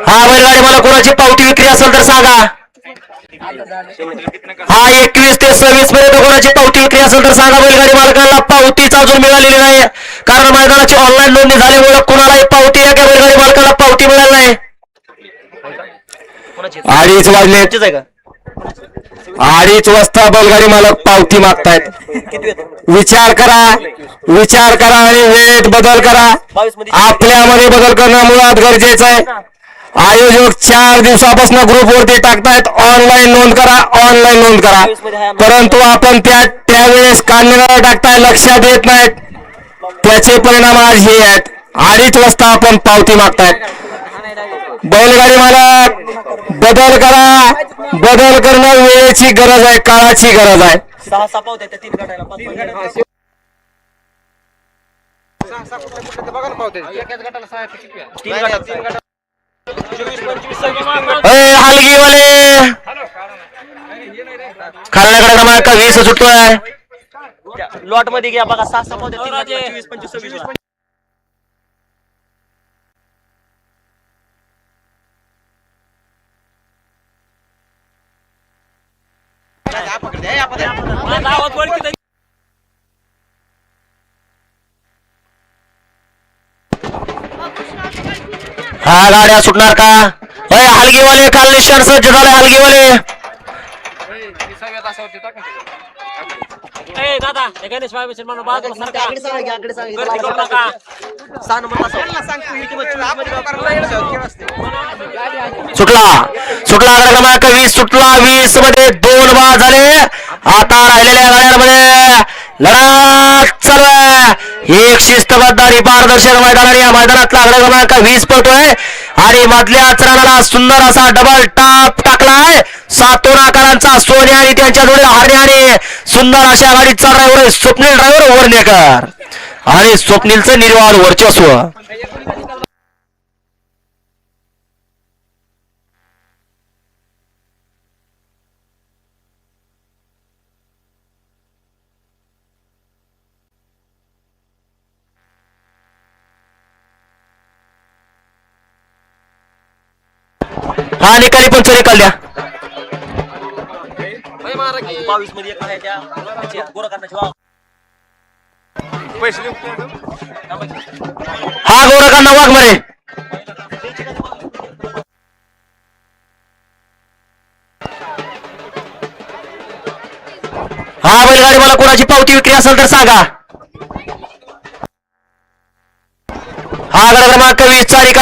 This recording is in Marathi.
हा बैलगाडी मला कोणाची पावती विक्री असेल तर सांगा. हा 21 ते 26 पर्यंत कोणाची पावती विक्री असेल तर सांगा. बैलगाडी मालकाला पावतीच अजून मिळालेली नाही, कारण मैदानाची ऑनलाईन नोंदणी झाल्यामुळे कुणालाही पावती या बैलगाडी मालकाला पावती मिळाली नाही. 2:30 वाजले. 2:30 वाजता बैलगाडी मालक पावती मागतायत. विचार करा आणि वेट बदल करा. आपल्यामध्ये बदल करणं मुळात गरजेचं आहे. आयोजक 4 दिवसापासून ग्रुपवरती टाकतायत ऑनलाईन नोंद करा, परंतु आपण त्यावेळेस काढण्याला टाकताय, लक्षात येत नाहीत. त्याचे परिणाम आज हे आहेत. 2:30 वाजता आपण पावती मागतायत. बैलगाडी मालक बदल करणं वेळेची गरज आहे, काळाची गरज आहे. 6 पावत्या त्या 3 गटाला हलगीवाले खारण्याकडे क्रमांक 20 सुटतोय. लॉट मध्ये घ्या बघा. 6 पावत्या 24 25 26. हा गाड्या सुटणार का? हलगीवाले काल निशाण सज्ज झाले. हलगीवाले सुटला क्रमांक 20 सुटला. 20 मध्ये 2 बाद झाले. आता राहिलेल्या गाड्यांमध्ये लढा चालू आहे. एक शिस्तबद्ध आणि पारदर्शक मैदान, आणि या मैदानातला आकडा क्रमांक 20 पडतोय आणि मधल्या चरणाला सुंदर असा डबल टाप टाकलाय. 7 आकारांचा सोन्या आणि त्यांच्या जोडीला हरणे आणि सुंदर अशा गाडीचा ड्रायव्हर स्वप्नील ड्रायव्हर वर्णेकर आणि स्वप्नीलचं निर्वाळ वर्चस्व. हा निकाली पंच निकाल द्या. 22 मध्ये एक करायच्या गोरखांना हा गोरखांना वाघ मरे. हा बैलगाडी मला कोणाची पावती विक्री असेल तर सांगा. हा गड क्रमांक 20 चा निकाल